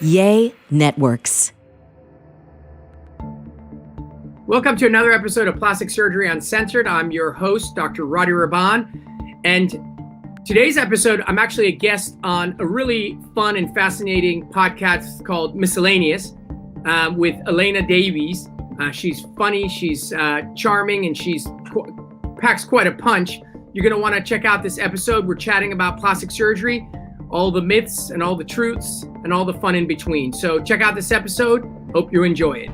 Yay Networks. Welcome to another episode of Plastic Surgery Uncensored. I'm your host, Dr. Rady Rahban. And today's episode, I'm actually a guest on a really fun and fascinating podcast called MiscELENAeous with Elena Davies. She's funny, she's charming, and she's packs quite a punch. You're going to want to check out this episode. We're chatting about plastic surgery, all the myths and all the truths and all the fun in between. So check out this episode. Hope you enjoy it.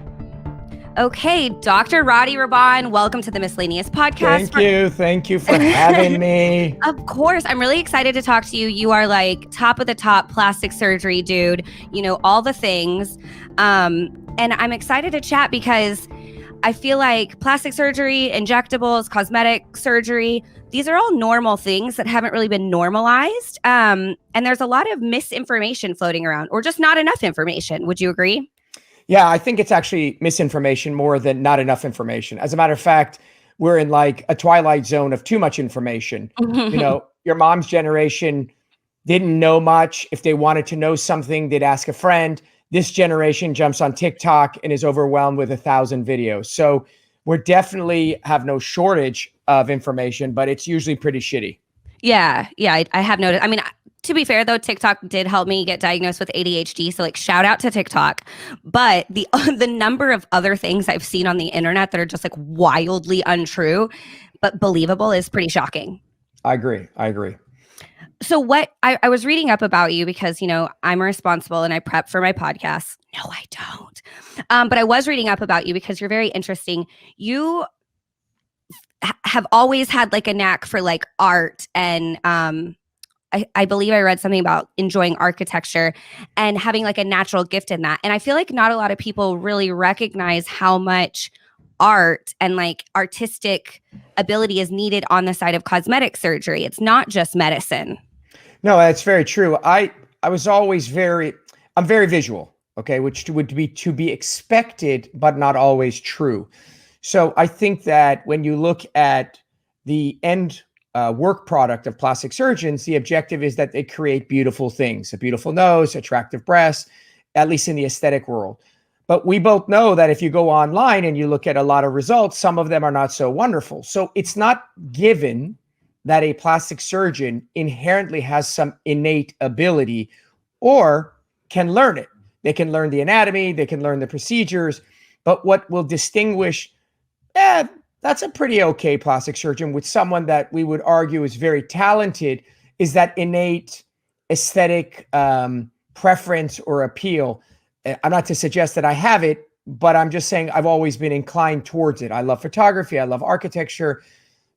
Okay, Dr. Rady Rahban, welcome to the MiscELENAeous podcast. Thank you for having me. Of course, I'm really excited to talk to you. You are like top of the top plastic surgery dude, you know, all the things. And I'm excited to chat because I feel like plastic surgery, injectables, cosmetic surgery, these are all normal things that haven't really been normalized. And there's a lot of misinformation floating around, or just not enough information. Would you agree? Yeah, I think it's actually misinformation more than not enough information. As a matter of fact, we're in like a twilight zone of too much information. You know, your mom's generation didn't know much. If they wanted to know something, they'd ask a friend. This generation jumps on TikTok and is overwhelmed with 1,000 videos. So we're definitely have no shortage of information, but it's usually pretty shitty. Yeah, I have noticed. I mean, to be fair though, TikTok did help me get diagnosed with ADHD. So like shout out to TikTok. But the number of other things I've seen on the internet that are just like wildly untrue, but believable is pretty shocking. I agree. So what I was reading up about you because, you know, I'm responsible and I prep for my podcast. No, I don't. But I was reading up about you because you're very interesting. You have always had like a knack for like art and I believe I read something about enjoying architecture and having like a natural gift in that. And I feel like not a lot of people really recognize how much art and like artistic ability is needed on the side of cosmetic surgery. It's not just medicine. No, that's very true. I was always I'm very visual, okay, which would be to be expected, but not always true. So I think that when you look at the end work product of plastic surgeons, the objective is that they create beautiful things, a beautiful nose, attractive breasts, at least in the aesthetic world. But we both know that if you go online and you look at a lot of results, some of them are not so wonderful. So it's not given that a plastic surgeon inherently has some innate ability or can learn it. They can learn the anatomy, they can learn the procedures, but what will distinguish, that's a pretty okay plastic surgeon with someone that we would argue is very talented is that innate aesthetic preference or appeal. I'm not to suggest that I have it, but I'm just saying I've always been inclined towards it. I love photography. I love architecture.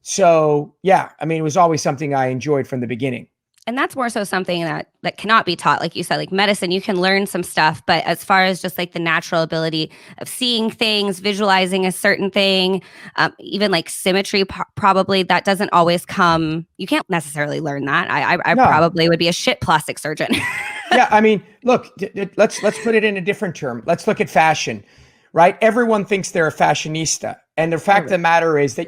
So yeah, I mean, it was always something I enjoyed from the beginning. And that's more so something that cannot be taught. Like you said, like medicine, you can learn some stuff, but as far as just like the natural ability of seeing things, visualizing a certain thing, even like symmetry, probably that doesn't always come. You can't necessarily learn that. I No. probably would be a shit plastic surgeon. Yeah, I mean, look, let's put it in a different term. Let's look at fashion, right? Everyone thinks they're a fashionista. And the fact of the matter is that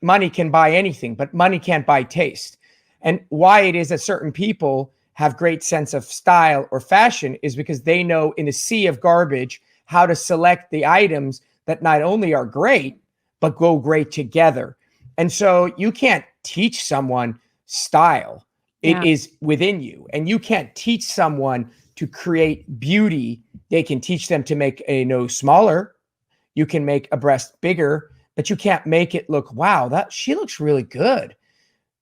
money can buy anything, but money can't buy taste. And why it is that certain people have great sense of style or fashion is because they know in a sea of garbage how to select the items that not only are great, but go great together. And so you can't teach someone style. It is within you. And you can't teach someone to create beauty. They can teach them to make a nose smaller. You can make a breast bigger, but you can't make it look, wow, she looks really good.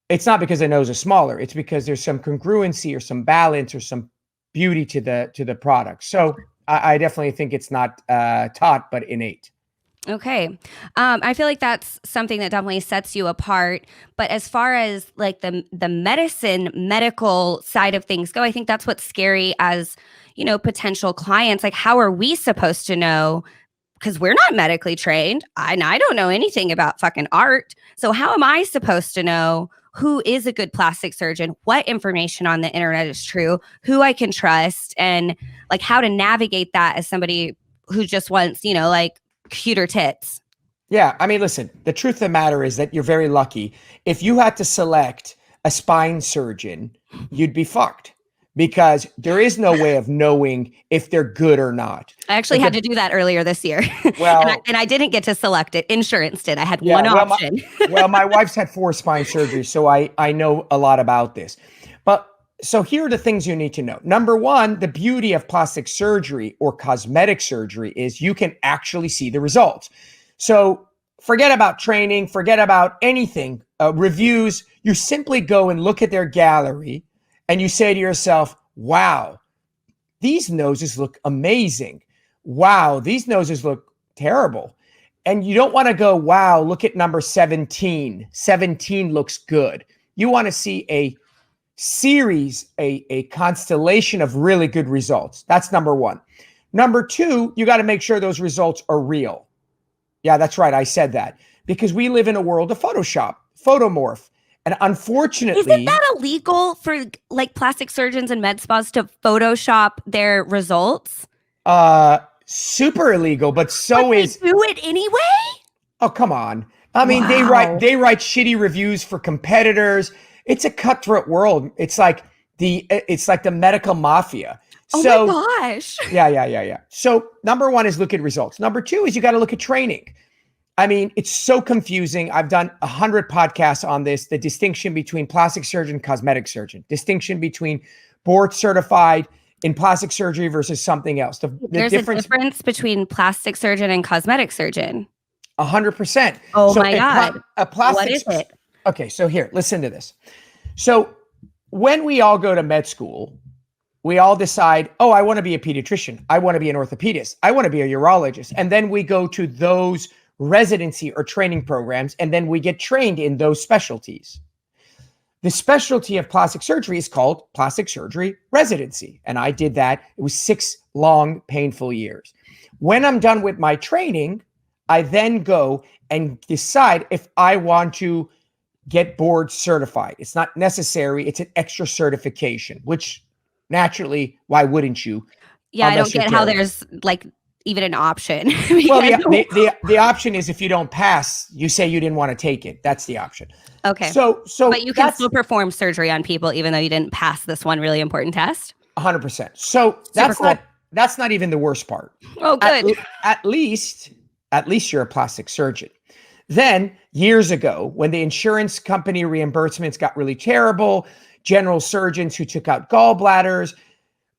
It's not because the nose is smaller. It's because there's some congruency or some balance or some beauty to the product. So I definitely think it's not taught, but innate. Okay. I feel like that's something that definitely sets you apart. But as far as like the medical side of things go, I think that's what's scary as, you know, potential clients. Like, how are we supposed to know? Because we're not medically trained. I don't know anything about fucking art. So how am I supposed to know who is a good plastic surgeon, what information on the internet is true, who I can trust, and like how to navigate that as somebody who just wants, you know, like cuter tits? Yeah, I mean, listen, the truth of the matter is that you're very lucky. If you had to select a spine surgeon, you'd be fucked because there is no way of knowing if they're good or not. I actually had to do that earlier this year. Well, and I didn't get to select it. Insurance did. I had yeah, one option. My wife's had 4 spine surgeries, so I know a lot about this. But so here are the things you need to know. Number one, the beauty of plastic surgery or cosmetic surgery is you can actually see the results. So forget about training, forget about anything, reviews. You simply go and look at their gallery and you say to yourself, wow, these noses look amazing. Wow, these noses look terrible. And you don't want to go, wow, look at number 17. 17 looks good. You want to see a series, a constellation of really good results. That's number one. Number two, you got to make sure those results are real. Yeah, that's right. I said that because we live in a world of Photoshop, photomorph. And unfortunately, isn't that illegal for like plastic surgeons and med spas to Photoshop their results? Super illegal, but do it anyway. Oh, come on. I mean, they write shitty reviews for competitors. It's a cutthroat world. It's like the medical mafia. Oh my gosh. Yeah. So number one is look at results. Number two is you got to look at training. I mean, it's so confusing. I've done 100 podcasts on this. The distinction between plastic surgeon, cosmetic surgeon, distinction between board certified in plastic surgery versus something else. There's a difference between plastic surgeon and cosmetic surgeon. 100%. Oh my God. What is it? Okay, so here, listen to this. So when we all go to med school, we all decide, oh, I want to be a pediatrician. I want to be an orthopedist. I want to be a urologist. And then we go to those residency or training programs, and then we get trained in those specialties. The specialty of plastic surgery is called plastic surgery residency. And I did that. It was 6 long, painful years. When I'm done with my training, I then go and decide if I want to get board certified. It's not necessary. It's an extra certification, which naturally, why wouldn't you? Yeah, I don't get how there's like even an option. Well, the option is if you don't pass, you say you didn't want to take it. That's the option. Okay. So but you can still perform surgery on people even though you didn't pass this one really important test. 100%. So that's not even the worst part. Oh, good. At least you're a plastic surgeon. Then years ago, when the insurance company reimbursements got really terrible, general surgeons who took out gallbladders,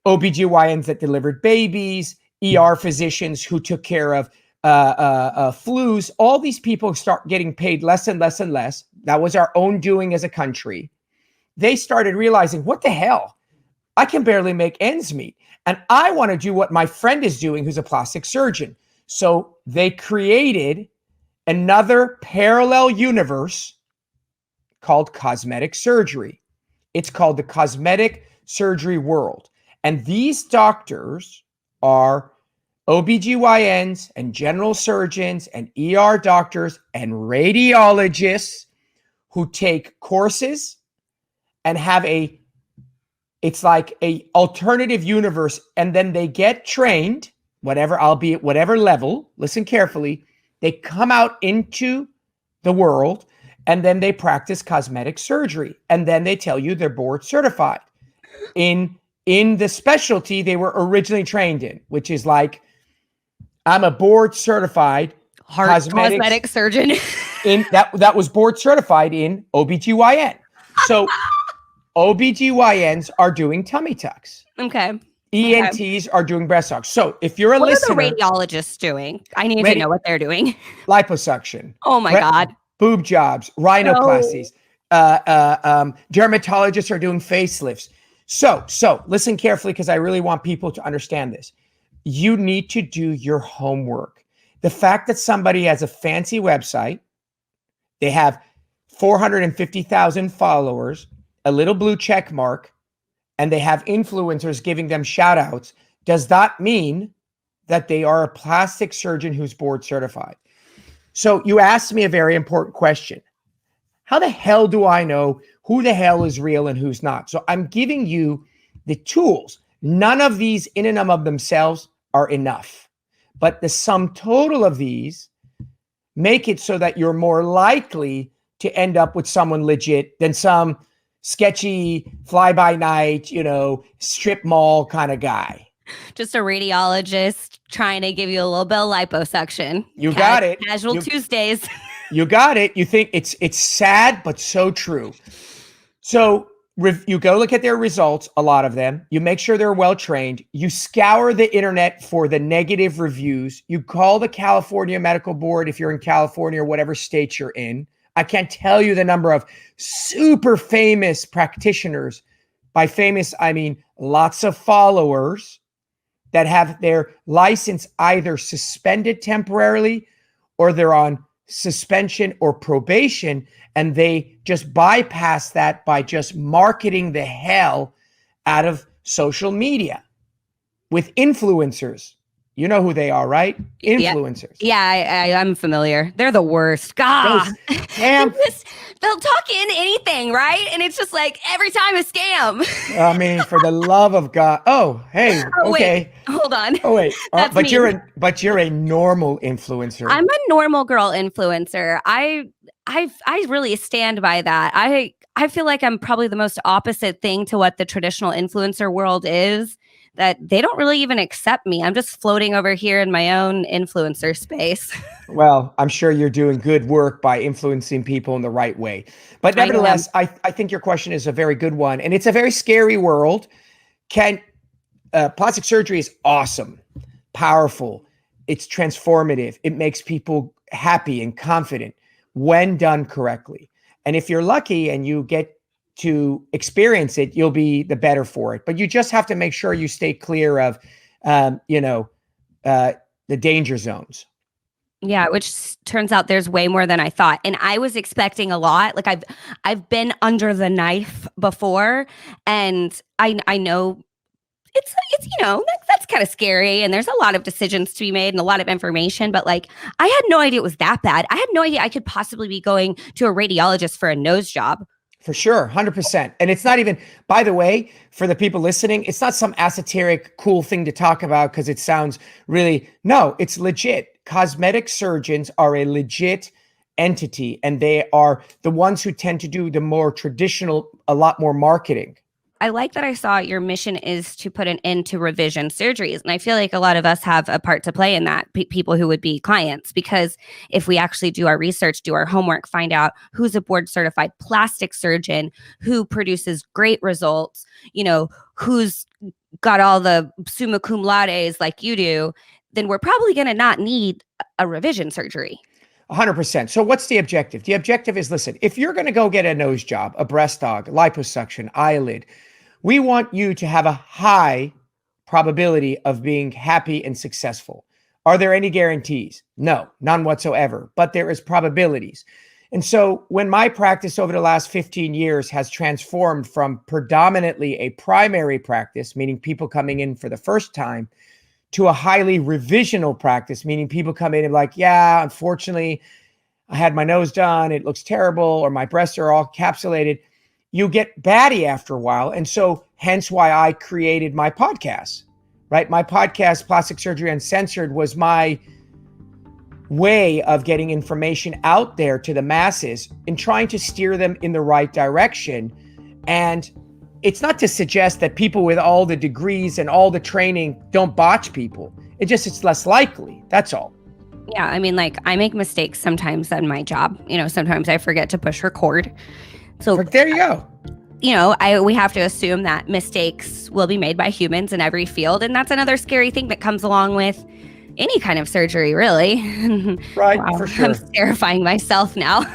OBGYNs that delivered babies, ER physicians who took care of flus, all these people start getting paid less and less and less. That was our own doing as a country. They started realizing, what the hell? I can barely make ends meet. And I want to do what my friend is doing, who's a plastic surgeon. So they created another parallel universe called cosmetic surgery. It's called the cosmetic surgery world. And these doctors are OBGYNs and general surgeons and ER doctors and radiologists who take courses and have it's like a alternative universe. And then they get trained, albeit whatever level, listen carefully, they come out into the world and then they practice cosmetic surgery. And then they tell you they're board certified in the specialty they were originally trained in, which is like, I'm a board certified cosmetic surgeon. that was board certified in OBGYN. So OBGYNs are doing tummy tucks. Okay. ENTs are doing breast tucks. So if you're a listener. What are the radiologists doing? I need to know what they're doing. Liposuction. Oh my God. Boob jobs, rhinoplasties. Dermatologists are doing facelifts. So listen carefully because I really want people to understand this. You need to do your homework. The fact that somebody has a fancy website, they have 450,000 followers, a little blue check mark, and they have influencers giving them shout outs, does not mean that they are a plastic surgeon who's board certified. So you asked me a very important question. How the hell do I know who the hell is real and who's not? So I'm giving you the tools. None of these in and of themselves are enough, but the sum total of these make it so that you're more likely to end up with someone legit than some sketchy, fly by night, strip mall kind of guy. Just a radiologist trying to give you a little bit of liposuction. You got it. Casual Tuesdays. You got it. You think it's sad, but so true. So you go look at their results, a lot of them. You make sure they're well-trained. You scour the internet for the negative reviews. You call the California Medical Board if you're in California or whatever state you're in. I can't tell you the number of super famous practitioners. By famous, I mean lots of followers that have their license either suspended temporarily or they're on suspension or probation, and they just bypass that by just marketing the hell out of social media with influencers. You know who they are, right? Influencers. Yeah, I'm familiar. They're the worst. God. Damn. They'll talk in anything, right? And it's just like every time a scam. I mean, for the love of God. Oh, hey, okay. Wait, hold on. Oh, wait. But me. you're a normal influencer. I'm a normal girl influencer. I really stand by that. I feel like I'm probably the most opposite thing to what the traditional influencer world is, that they don't really even accept me. I'm just floating over here in my own influencer space. Well, I'm sure you're doing good work by influencing people in the right way. But nevertheless, I think your question is a very good one. And it's a very scary world. Plastic surgery is awesome, powerful. It's transformative. It makes people happy and confident when done correctly. And if you're lucky and you get to experience it, you'll be the better for it. But you just have to make sure you stay clear of, the danger zones. Yeah, which turns out there's way more than I thought. And I was expecting a lot. Like I've been under the knife before, and I know it's that's kind of scary, and there's a lot of decisions to be made and a lot of information, but like I had no idea it was that bad. I had no idea I could possibly be going to a radiologist for a nose job. For sure, 100%. And it's not even, by the way, for the people listening, it's not some esoteric cool thing to talk about because it sounds really, no, it's legit. Cosmetic surgeons are a legit entity, and they are the ones who tend to do the more traditional, a lot more marketing. I like that I saw your mission is to put an end to revision surgeries. And I feel like a lot of us have a part to play in that, people who would be clients, because if we actually do our research, do our homework, find out who's a board certified plastic surgeon, who produces great results, who's got all the summa cum laudes like you do, then we're probably going to not need a revision surgery. 100%. So what's the objective? The objective is, listen, if you're going to go get a nose job, a breast aug, liposuction, eyelid, we want you to have a high probability of being happy and successful. Are there any guarantees? No, none whatsoever, but there is probabilities. And so when my practice over the last 15 years has transformed from predominantly a primary practice, meaning people coming in for the first time, to a highly revisional practice, meaning people come in and like, yeah, unfortunately, I had my nose done. It looks terrible, or my breasts are all encapsulated. You get batty after a while. And so hence why I created my podcast, right? My podcast, Plastic Surgery Uncensored, was my way of getting information out there to the masses and trying to steer them in the right direction. And it's not to suggest that people with all the degrees and all the training don't botch people. It's less likely. That's all. Yeah. I mean, like, I make mistakes sometimes in my job. Sometimes I forget to push record. So there you go. We have to assume that mistakes will be made by humans in every field. And that's another scary thing that comes along with any kind of surgery, really. Right. Wow, for sure. I'm terrifying myself now.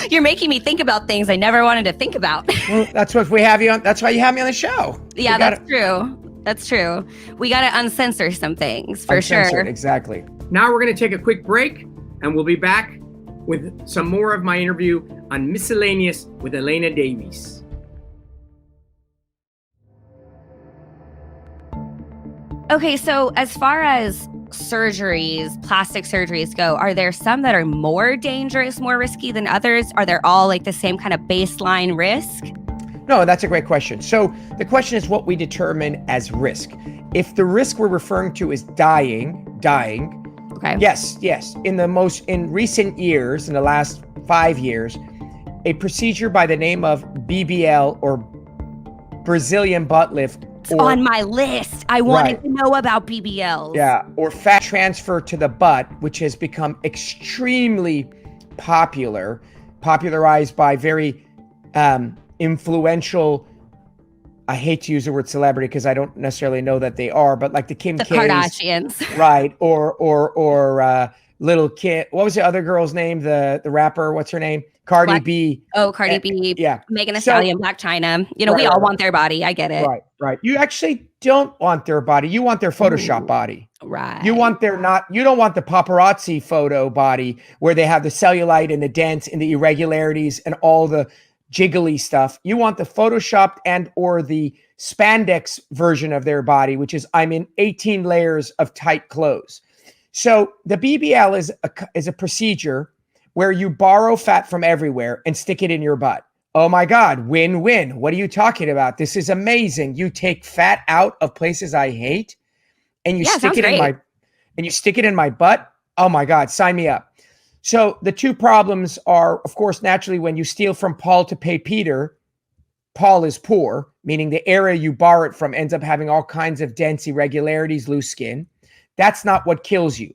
You're making me think about things I never wanted to think about. Well, that's what we have you on. That's why you have me on the show. Yeah, that's true. That's true. We got to uncensor some things for sure. Exactly. Now we're going to take a quick break, and we'll be back with some more of my interview on MiscELENAeous with Elena Davies. Okay, so as far as surgeries, plastic surgeries go, are there some that are more dangerous, more risky than others? Are they all like the same kind of baseline risk? No, that's a great question. So the question is what we determine as risk. If the risk we're referring to is dying, okay. Yes. In recent years, in the last 5 years, a procedure by the name of BBL, or Brazilian butt lift. It's on my list. I wanted to know about BBLs. Yeah, or fat transfer to the butt, which has become extremely popular, popularized by very influential, I hate to use the word celebrity because I don't necessarily know that they are, but like the Kim K's, Kardashians. Right, or little Kim, what was the other girl's name? The rapper, what's her name? Cardi B. Oh, Cardi B. Yeah. Megan Thee Stallion, Blac Chyna. You know, we all want their body. I get it. Right. You actually don't want their body. You want their Photoshop body. Right. You don't want the paparazzi photo body where they have the cellulite and the dents and the irregularities and all the jiggly stuff. You want the Photoshopped and or the spandex version of their body, which is I'm in 18 layers of tight clothes. So the BBL is a procedure where you borrow fat from everywhere and stick it in your butt. Oh my God, win-win. What are you talking about? This is amazing. You take fat out of places I hate and you stick it in my butt. Oh my God, sign me up. So the two problems are, of course, naturally, when you steal from Paul to pay Peter, Paul is poor, meaning the area you borrow it from ends up having all kinds of dents, irregularities, loose skin. That's not what kills you.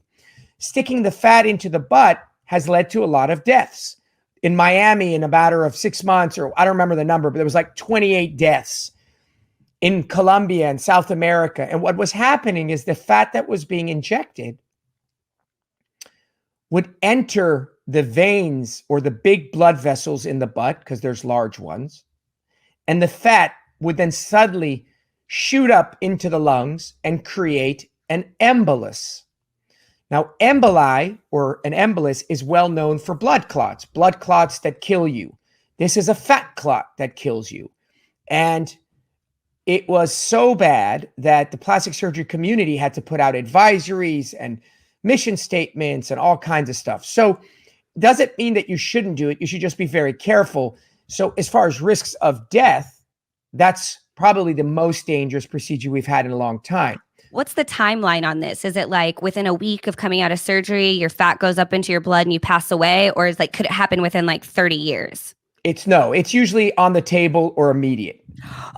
Sticking the fat into the butt has led to a lot of deaths. In Miami, in a matter of 6 months, or I don't remember the number, but there was like 28 deaths. In Colombia and South America. And what was happening is the fat that was being injected would enter the veins or the big blood vessels in the butt, because there's large ones. And the fat would then suddenly shoot up into the lungs and create an embolus. Now, emboli, or an embolus, is well known for blood clots that kill you. This is a fat clot that kills you. And it was so bad that the plastic surgery community had to put out advisories and mission statements and all kinds of stuff. So does it mean that you shouldn't do it? You should just be very careful. So as far as risks of death, that's probably the most dangerous procedure we've had in a long time. What's the timeline on this? Is it like within a week of coming out of surgery, your fat goes up into your blood and you pass away? Or is could it happen within like 30 years? It's usually on the table or immediate.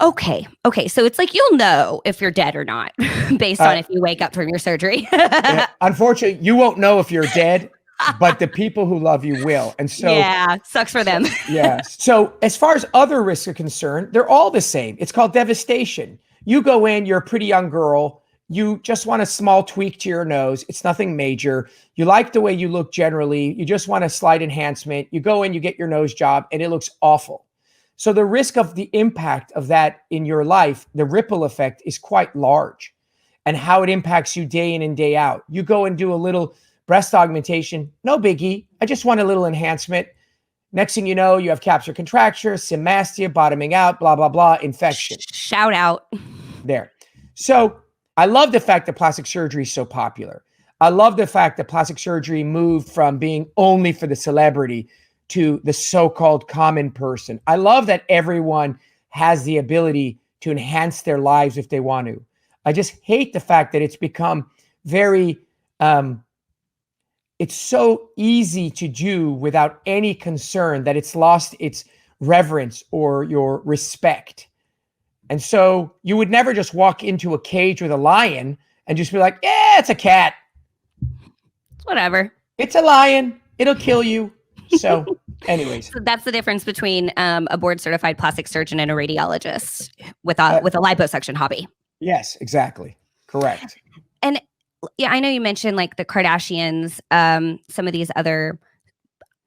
Okay. So it's like, you'll know if you're dead or not based on if you wake up from your surgery. Unfortunately, you won't know if you're dead, but the people who love you will. And so, yeah, sucks for them. Yeah. So as far as other risks are concerned, they're all the same. It's called devastation. You go in, you're a pretty young girl. You just want a small tweak to your nose. It's nothing major. You like the way you look generally. You just want a slight enhancement. You go in, you get your nose job, and it looks awful. So the risk of the impact of that in your life, the ripple effect, is quite large, and how it impacts you day in and day out. You go and do a little breast augmentation, no biggie. I just want a little enhancement. Next thing you know, you have capsular contracture, symastia, bottoming out, blah, blah, blah, infection. Shout out. There. So I love the fact that plastic surgery is so popular. I love the fact that plastic surgery moved from being only for the celebrity to the so-called common person. I love that everyone has the ability to enhance their lives if they want to. I just hate the fact that it's become very, it's so easy to do without any concern that it's lost its reverence or your respect. And so you would never just walk into a cage with a lion and just be like, yeah, it's a cat. Whatever. It's a lion. It'll kill you. So anyways. So that's the difference between a board certified plastic surgeon and a radiologist with a liposuction hobby. Yes, exactly. Correct. And yeah, I know you mentioned like the Kardashians, some of these other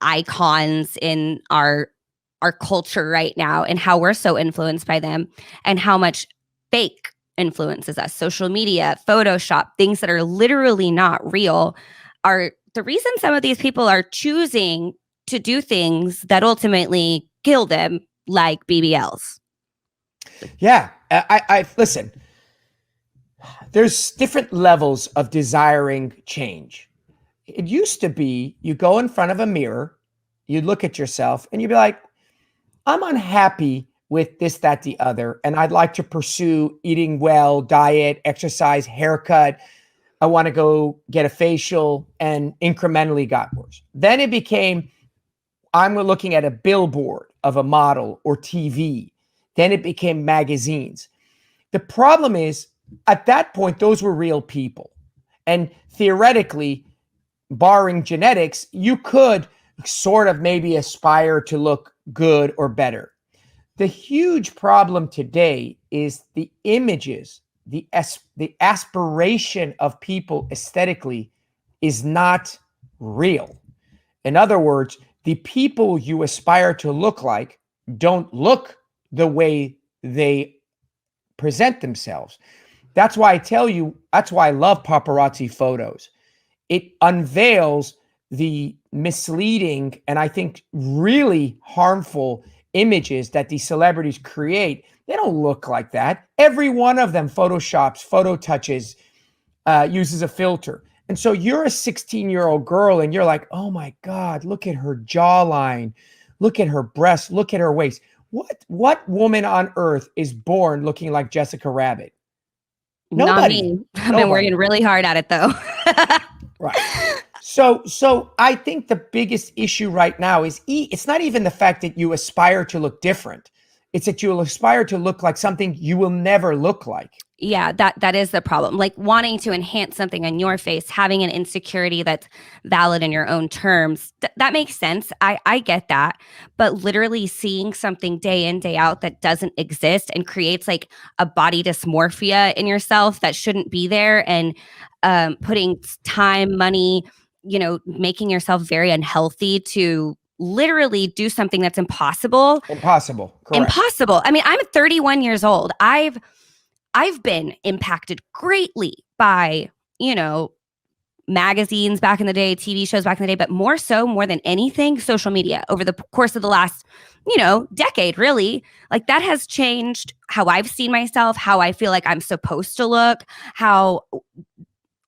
icons in our culture right now, and how we're so influenced by them, and how much fake influences us. Social media, Photoshop, things that are literally not real are the reason some of these people are choosing to do things that ultimately kill them, like BBLs. Yeah. I listen, there's different levels of desiring change. It used to be you go in front of a mirror, you look at yourself and you'd be like, I'm unhappy with this, that, the other, and I'd like to pursue eating well, diet, exercise, haircut. I want to go get a facial, and incrementally got worse. Then it became, I'm looking at a billboard of a model or TV. Then it became magazines. The problem is, at that point, those were real people. And theoretically, barring genetics, you could sort of maybe aspire to look good or better. The huge problem today is the images, the aspiration of people aesthetically is not real. In other words, the people you aspire to look like don't look the way they present themselves. That's why I tell you, that's why I love paparazzi photos. It unveils the misleading and I think really harmful images that these celebrities create. They don't look like that. Every one of them photoshops, photo touches, uses a filter. And so you're a 16-year-old girl and you're like, oh my God, look at her jawline, look at her breasts, look at her waist. What woman on earth is born looking like Jessica Rabbit? Nobody. Not me. I've been working really hard at it though. Right. So I think the biggest issue right now is it's not even the fact that you aspire to look different. It's that you'll aspire to look like something you will never look like. Yeah, that is the problem. Like wanting to enhance something on your face, having an insecurity that's valid in your own terms. That makes sense. I get that. But literally seeing something day in, day out that doesn't exist and creates like a body dysmorphia in yourself that shouldn't be there, and putting time, money, making yourself very unhealthy to literally do something that's impossible. Impossible. Correct. Impossible. I mean, I'm 31 years old. I've been impacted greatly by, magazines back in the day, TV shows back in the day, but more than anything, social media over the course of the last, decade, really. Like that has changed how I've seen myself, how I feel like I'm supposed to look, how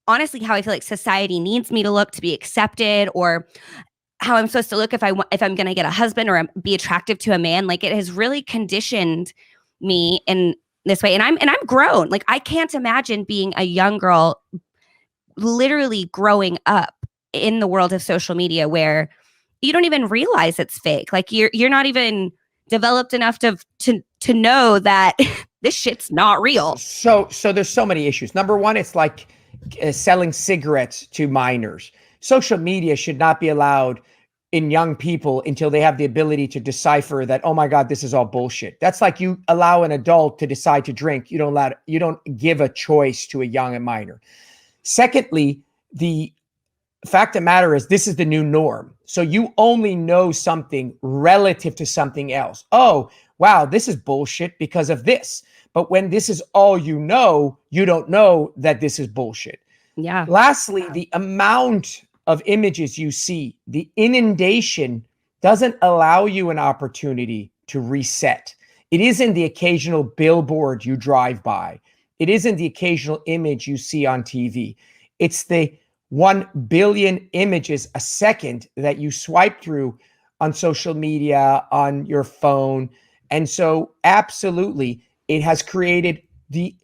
I feel like society needs me to look to be accepted, or how I'm supposed to look if I'm going to get a husband or be attractive to a man. Like it has really conditioned me in this way. And I'm grown. Like I can't imagine being a young girl literally growing up in the world of social media where you don't even realize it's fake. Like you're not even developed enough to know that this shit's not real. So there's so many issues. Number one, it's like selling cigarettes to minors. Social media should not be allowed in young people until they have the ability to decipher that, oh my God, this is all bullshit. That's like you allow an adult to decide to drink. You don't give a choice to a young and minor. Secondly, the fact of the matter is this is the new norm. So you only know something relative to something else. Oh, wow, this is bullshit because of this. But when this is all you don't know that this is bullshit. Yeah. Lastly, the amount of images you see, the inundation doesn't allow you an opportunity to reset. It isn't the occasional billboard you drive by. It isn't the occasional image you see on TV. It's the 1 billion images a second that you swipe through on social media, on your phone. And so absolutely, it has created the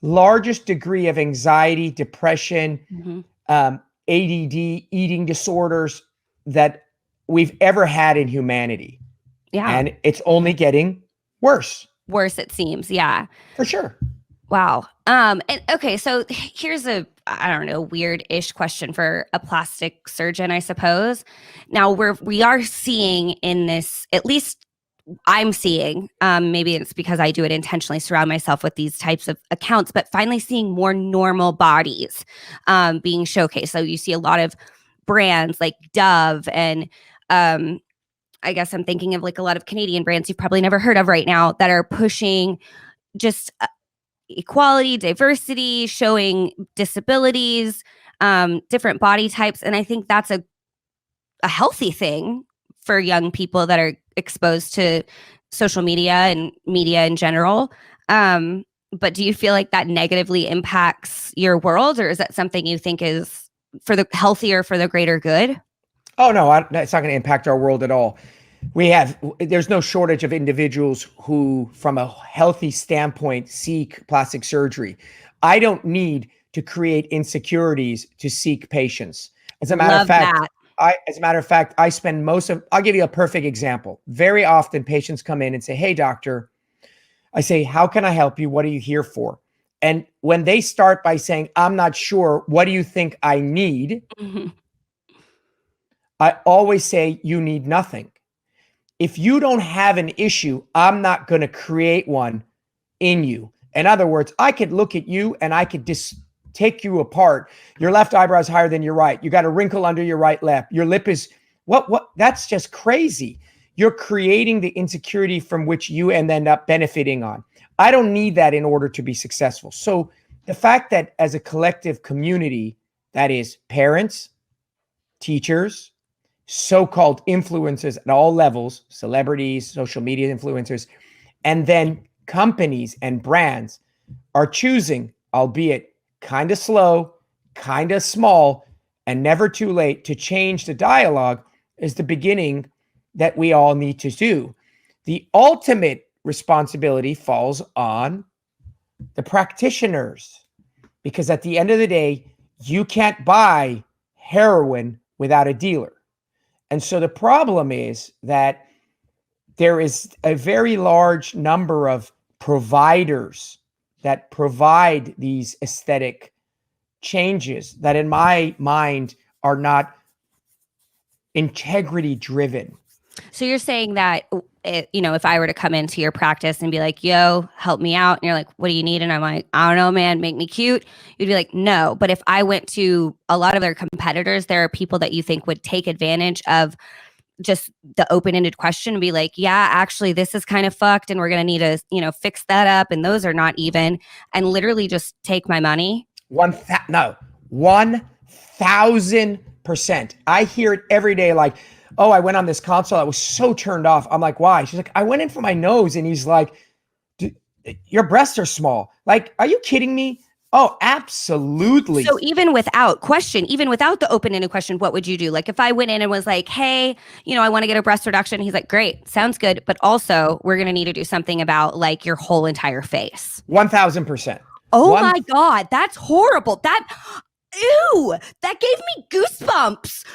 largest degree of anxiety, depression, ADD, eating disorders that we've ever had in humanity. Yeah. And it's only getting worse. Worse, it seems. Yeah. For sure. Wow. And okay, so here's a, I don't know, weird-ish question for a plastic surgeon, I suppose. Now we are seeing in this, at least I'm seeing, maybe it's because I do it intentionally, surround myself with these types of accounts, but finally seeing more normal bodies being showcased. So you see a lot of brands like Dove and I guess I'm thinking of like a lot of Canadian brands you've probably never heard of right now that are pushing just equality, diversity, showing disabilities, different body types. And I think that's a healthy thing for young people that are exposed to social media and media in general. But do you feel like that negatively impacts your world, or is that something you think is for the healthier, for the greater good? Oh, no, it's not going to impact our world at all. There's no shortage of individuals who, from a healthy standpoint, seek plastic surgery. I don't need to create insecurities to seek patients. As a matter of fact, as a matter of fact, I'll give you a perfect example. Very often patients come in and say, "Hey, doctor," I say, "How can I help you? What are you here for?" And when they start by saying, "I'm not sure, what do you think I need?" I always say, "You need nothing. If you don't have an issue, I'm not going to create one in you." In other words, I could look at you and I could just take you apart. Your left eyebrow is higher than your right. You got a wrinkle under your right lip. Your lip is what? That's just crazy. You're creating the insecurity from which you end up benefiting on. I don't need that in order to be successful. So the fact that as a collective community, that is parents, teachers, so-called influencers at all levels, celebrities, social media influencers, and then companies and brands are choosing, albeit kind of slow, kind of small, and never too late, to change the dialogue is the beginning that we all need to do. The ultimate responsibility falls on the practitioners, because at the end of the day, you can't buy heroin without a dealer. And so the problem is that there is a very large number of providers that provide these aesthetic changes that in my mind are not integrity driven. So you're saying that, if I were to come into your practice and be like, "Yo, help me out," and you're like, "What do you need?" And I'm like, "I don't know, man, make me cute," you'd be like, "No." But if I went to a lot of their competitors, there are people that you think would take advantage of just the open-ended question and be like, "Yeah, actually, this is kind of fucked, and we're going to need to, fix that up. And those are not even," and literally just take my money. 1,000%. I hear it every day. Like, "Oh, I went on this consult. I was so turned off." I'm like, "Why?" She's like, "I went in for my nose." And he's like, "Your breasts are small." Like, are you kidding me? Oh, absolutely. So even without the open-ended question, what would you do? Like if I went in and was like, "Hey, I want to get a breast reduction." He's like, "Great, sounds good. But also we're going to need to do something about like your whole entire face." 1,000%. Oh my God, that's horrible. Ew, that gave me goosebumps.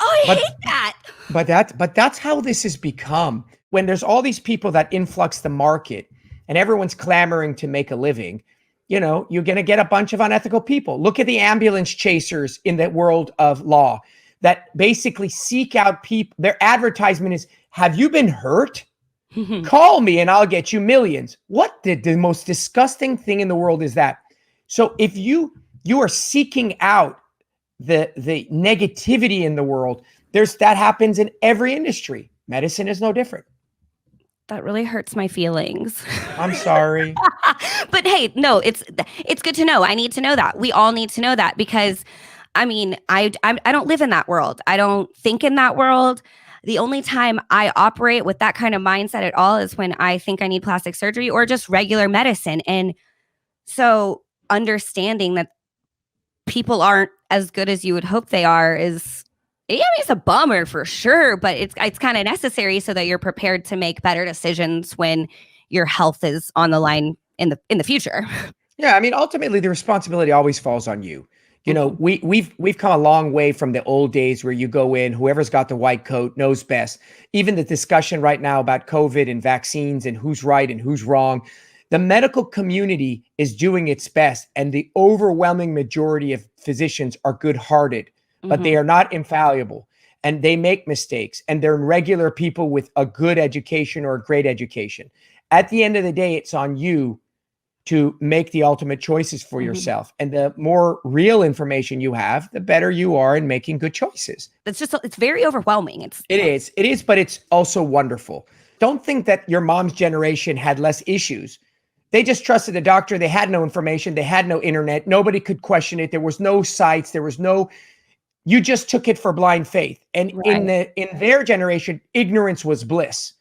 Oh, I hate that. But that's how this has become. When there's all these people that influx the market and everyone's clamoring to make a living, you're going to get a bunch of unethical people. Look at the ambulance chasers in the world of law that basically seek out people. Their advertisement is, "Have you been hurt? Call me and I'll get you millions." What the most disgusting thing in the world is that? So if you are seeking out the negativity in the world, that happens in every industry. Medicine is no different. That really hurts my feelings. I'm sorry. But hey, no, it's good to know. I need to know that. We all need to know that because, I don't live in that world. I don't think in that world. The only time I operate with that kind of mindset at all is when I think I need plastic surgery or just regular medicine. And so understanding that people aren't as good as you would hope they are it's a bummer for sure, but it's kind of necessary so that you're prepared to make better decisions when your health is on the line in the future. Yeah, ultimately the responsibility always falls on you. We've come a long way from the old days where you go in, whoever's got the white coat knows best. Even the discussion right now about COVID and vaccines and who's right and who's wrong. The medical community is doing its best, and the overwhelming majority of physicians are good-hearted, but they are not infallible, and they make mistakes, and they're regular people with a good education or a great education. At the end of the day, it's on you to make the ultimate choices for yourself. And the more real information you have, the better you are in making good choices. It's very overwhelming. It is, but it's also wonderful. Don't think that your mom's generation had less issues. They just trusted the doctor. They had no information. They had no internet. Nobody could question it. There was no sites. You just took it for blind faith. And right. in their generation, ignorance was bliss.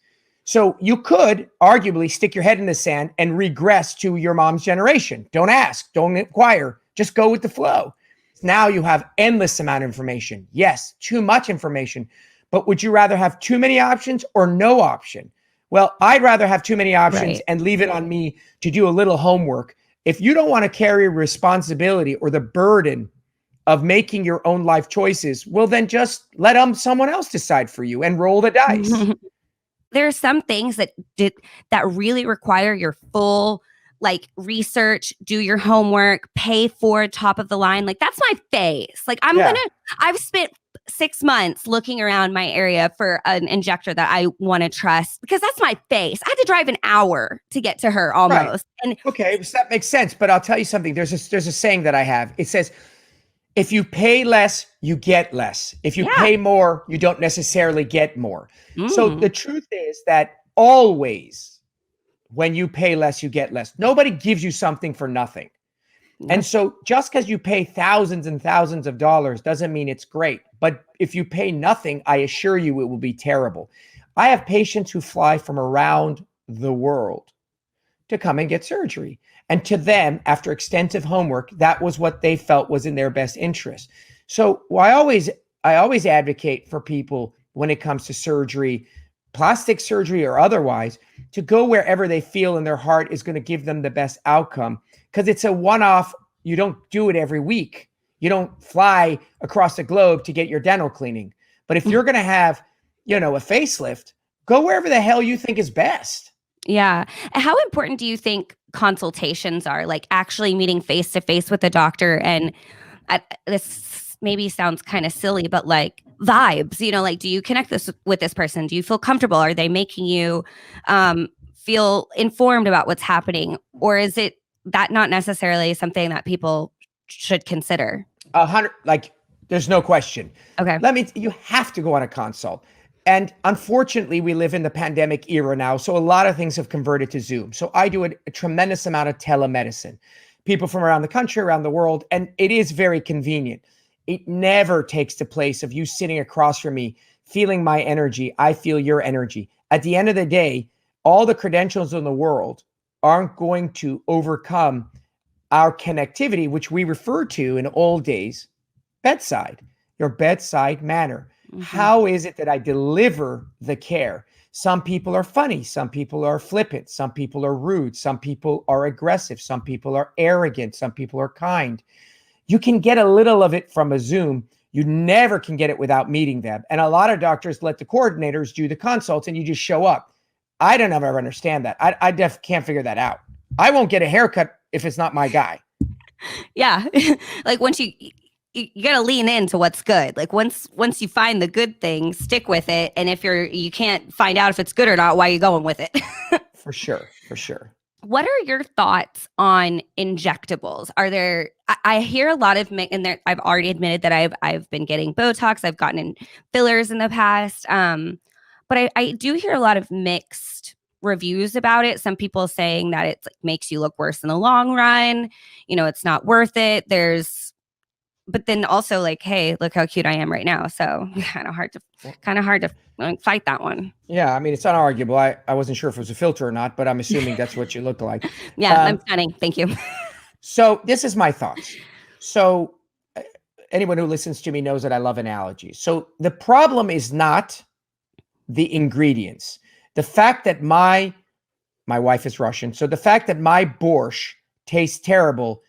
So you could arguably stick your head in the sand and regress to your mom's generation. Don't ask, don't inquire, just go with the flow. Now you have endless amount of information. Yes, too much information, but would you rather have too many options or no option? Well, I'd rather have too many options and leave it on me to do a little homework. If you don't want to carry responsibility or the burden of making your own life choices, well, then just let someone else decide for you and roll the dice. There are some things that really require your full like research, do your homework, pay for top of the line. Like that's my face. Like I've spent 6 months looking around my area for an injector that I want to trust because that's my face. I had to drive an hour to get to her almost. Right. And okay, so that makes sense. But I'll tell you something. There's a saying that I have. It says, if you pay less, you get less. If you pay more, you don't necessarily get more. So the truth is that always when you pay less, you get less. Nobody gives you something for nothing. Yep. And so just because you pay thousands and thousands of dollars doesn't mean it's great. But if you pay nothing, I assure you it will be terrible. I have patients who fly from around the world to come and get surgery. And to them, after extensive homework, that was what they felt was in their best interest. So I always advocate for people when it comes to surgery, plastic surgery or otherwise, to go wherever they feel in their heart is going to give them the best outcome, because it's a one-off. You don't do it every week. You don't fly across the globe to get your dental cleaning. But if you're going to have, a facelift, go wherever the hell you think is best. Yeah. How important do you think consultations are, like actually meeting face to face with a doctor? And this maybe sounds kind of silly, but like vibes, like, do you connect with this person? Do you feel comfortable? Are they making you feel informed about what's happening? Or is it that not necessarily something that people should consider? 100, there's no question. Okay. You have to go on a consult. And unfortunately, we live in the pandemic era now. So a lot of things have converted to Zoom. So I do a tremendous amount of telemedicine, people from around the country, around the world, and it is very convenient. It never takes the place of you sitting across from me, feeling my energy. I feel your energy. At the end of the day, all the credentials in the world aren't going to overcome our connectivity, which we refer to in old days, bedside, your bedside manner. Mm-hmm. How is it that I deliver the care? Some people are funny. Some people are flippant. Some people are rude. Some people are aggressive. Some people are arrogant. Some people are kind. You can get a little of it from a Zoom. You never can get it without meeting them. And a lot of doctors let the coordinators do the consults and you just show up. I don't ever understand that. I can't figure that out. I won't get a haircut if it's not my guy. Yeah. Like once you got to lean into what's good. Like once you find the good thing, stick with it. And if you can't find out if it's good or not, why are you going with it? For sure. What are your thoughts on injectables? I hear a lot of, and I've already admitted that I've been getting Botox. I've gotten in fillers in the past. But I do hear a lot of mixed reviews about it. Some people saying that it makes you look worse in the long run. It's not worth it. But then also like, hey, look how cute I am right now. So kind of hard to fight that one. Yeah, I mean, it's unarguable. I wasn't sure if it was a filter or not, but I'm assuming that's what you look like. Yeah, I'm stunning. Thank you. So this is my thoughts. So anyone who listens to me knows that I love analogies. So the problem is not the ingredients. The fact that my wife is Russian, so the fact that my borscht tastes terrible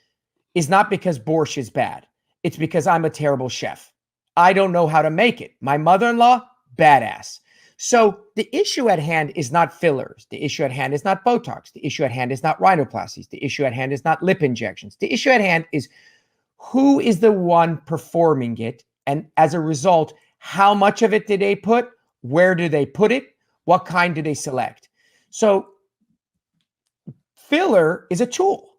is not because borscht is bad. It's because I'm a terrible chef. I don't know how to make it. My mother-in-law, badass. So the issue at hand is not fillers. The issue at hand is not Botox. The issue at hand is not rhinoplasties. The issue at hand is not lip injections. The issue at hand is who is the one performing it? And as a result, how much of it did they put? Where do they put it? What kind do they select? So filler is a tool.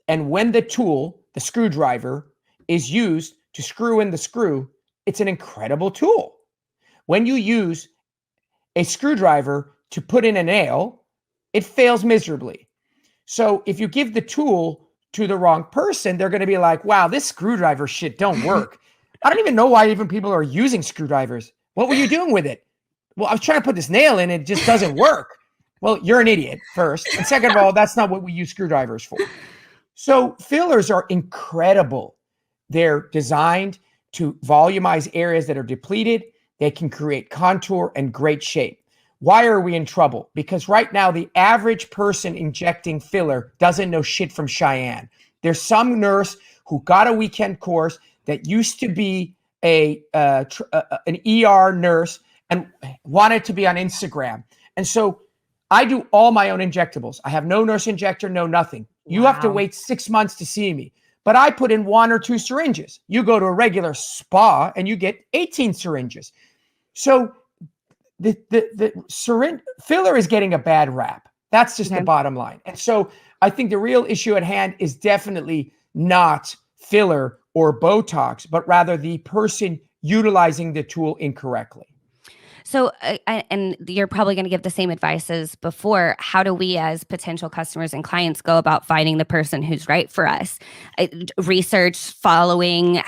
And when the tool, the screwdriver, is used to screw in the screw, it's an incredible tool. When you use a screwdriver to put in a nail, it fails miserably. So if you give the tool to the wrong person, they're going to be like, wow, this screwdriver shit don't work. I don't even know why even people are using screwdrivers. What were you doing with it? Well, I was trying to put this nail in, it just doesn't work. Well, you're an idiot, first. And second of all, that's not what we use screwdrivers for. So fillers are incredible. They're designed to volumize areas that are depleted. They can create contour and great shape. Why are we in trouble? Because right now, the average person injecting filler doesn't know shit from Cheyenne. There's some nurse who got a weekend course that used to be an ER nurse and wanted to be on Instagram. And so I do all my own injectables. I have no nurse injector, no nothing. You have to wait 6 months to see me. But I put in 1 or 2 syringes. You go to a regular spa and you get 18 syringes. So the syringe filler is getting a bad rap. That's just the bottom line. And so I think the real issue at hand is definitely not filler or Botox, but rather the person utilizing the tool incorrectly. So, and you're probably going to give the same advice as before. How do we as potential customers and clients go about finding the person who's right for us? Research, following.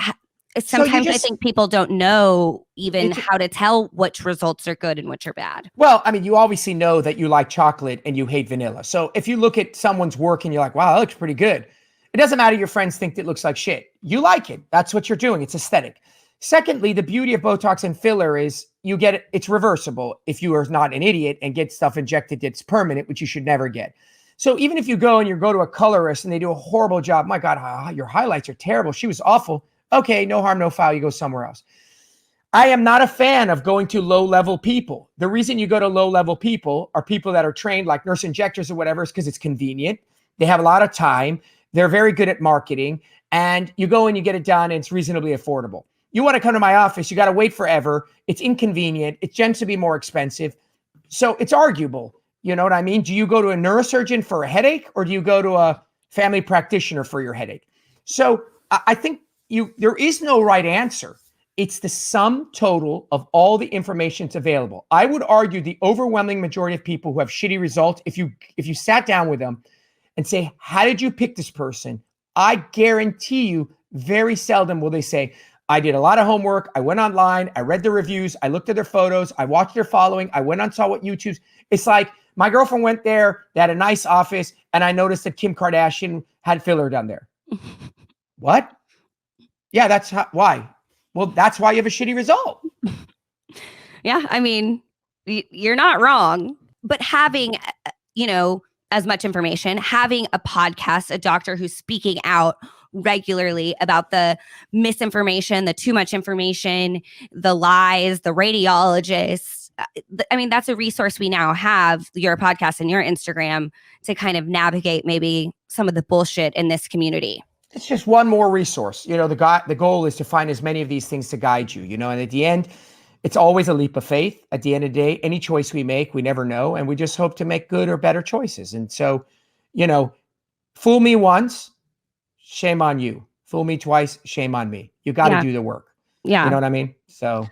Sometimes I think people don't know even how to tell which results are good and which are bad. Well, I mean, you obviously know that you like chocolate and you hate vanilla. So if you look at someone's work and you're like, wow, that looks pretty good. It doesn't matter your friends think it looks like shit. You like it. That's what you're doing. It's aesthetic. Secondly, the beauty of Botox and filler is you get it, it's reversible if you are not an idiot and get stuff injected that's permanent, which you should never get. So even if you go to a colorist and they do a horrible job, my God, your highlights are terrible. She was awful. Okay, no harm, no foul. You go somewhere else. I am not a fan of going to low-level people. The reason you go to low-level people are people that are trained like nurse injectors or whatever is because it's convenient. They have a lot of time. They're very good at marketing. And you go and you get it done and it's reasonably affordable. You want to come to my office, you got to wait forever. It's inconvenient. It tends to be more expensive. So it's arguable. You know what I mean? Do you go to a neurosurgeon for a headache or do you go to a family practitioner for your headache? So I think there is no right answer. It's the sum total of all the information that's available. I would argue the overwhelming majority of people who have shitty results, if you sat down with them and say, how did you pick this person? I guarantee you very seldom will they say, I did a lot of homework. I went online. I read the reviews. I looked at their photos. I watched their following. I went on, saw what YouTube's. It's like my girlfriend went there. They had a nice office. And I noticed that Kim Kardashian had filler done there. What? Yeah, why? Well, that's why you have a shitty result. Yeah. I mean, you're not wrong, but having, as much information, having a podcast, a doctor who's speaking out regularly about the misinformation, the too much information, the lies, the radiologists. I mean, that's a resource we now have, your podcast and your Instagram, to kind of navigate maybe some of the bullshit in this community. It's just one more resource. The goal is to find as many of these things to guide you, and at the end, it's always a leap of faith. At the end of the day, any choice we make, we never know. And we just hope to make good or better choices. And so, fool me once, shame on you. Fool me twice, shame on me. You got to do the work. Yeah. You know what I mean? So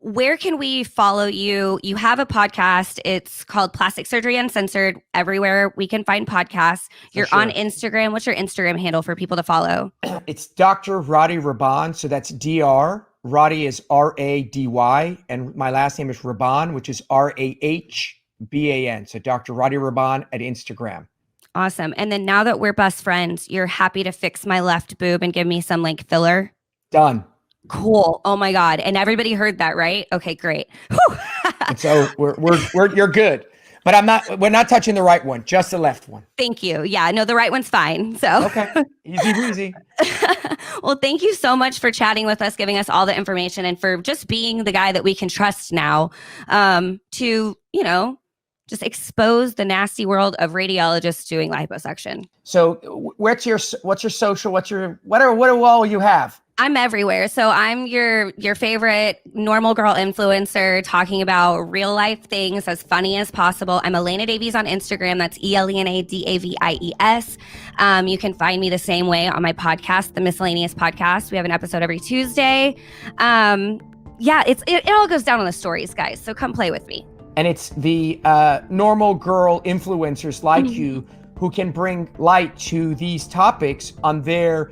where can we follow you? You have a podcast. It's called Plastic Surgery Uncensored. Everywhere we can find podcasts. You're on Instagram. What's your Instagram handle for people to follow? It's Dr. Rady Rahban. So that's Dr. Rady is Rady. And my last name is Rahban, which is Rahban. So Dr. Rady Rahban at Instagram. Awesome. And then now that we're best friends, you're happy to fix my left boob and give me some filler? Done. Cool. Oh my God. And everybody heard that, right? Okay, great. And so you're good. But we're not touching the right one, just the left one. Thank you. Yeah, no, the right one's fine. So okay. Easy breezy. Well, thank you so much for chatting with us, giving us all the information, and for just being the guy that we can trust now to, just expose the nasty world of radiologists doing liposuction. So what's your social? What all you have? I'm everywhere. So I'm your favorite normal girl influencer talking about real life things as funny as possible. I'm Elena Davies on Instagram. That's ELENADAVIES. You can find me the same way on my podcast, the MiscELENAeous podcast. We have an episode every Tuesday. It all goes down on the stories, guys. So come play with me. And it's the normal girl influencers like you who can bring light to these topics on their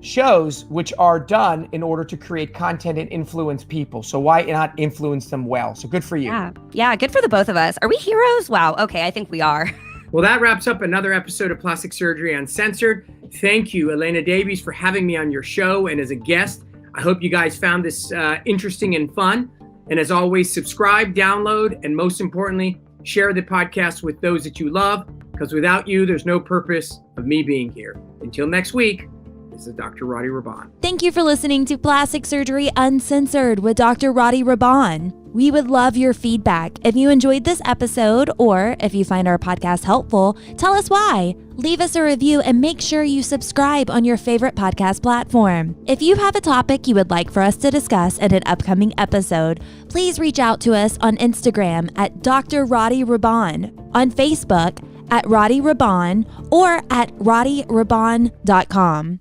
shows, which are done in order to create content and influence people. So why not influence them well? So good for you. Yeah, good for the both of us. Are we heroes? Wow. Okay, I think we are. Well, that wraps up another episode of Plastic Surgery Uncensored. Thank you, Elena Davies, for having me on your show and as a guest. I hope you guys found this interesting and fun. And as always, subscribe, download, and most importantly, share the podcast with those that you love, because without you, there's no purpose of me being here. Until next week, This is Dr. Rady Rahban. Thank you for listening to Plastic Surgery Uncensored with Dr. Rady Rahban. We would love your feedback. If you enjoyed this episode or if you find our podcast helpful, tell us why. Leave us a review and make sure you subscribe on your favorite podcast platform. If you have a topic you would like for us to discuss in an upcoming episode, please reach out to us on Instagram at Dr. Rady Rahban, on Facebook at Rady Rahban, or at RadyRahban.com.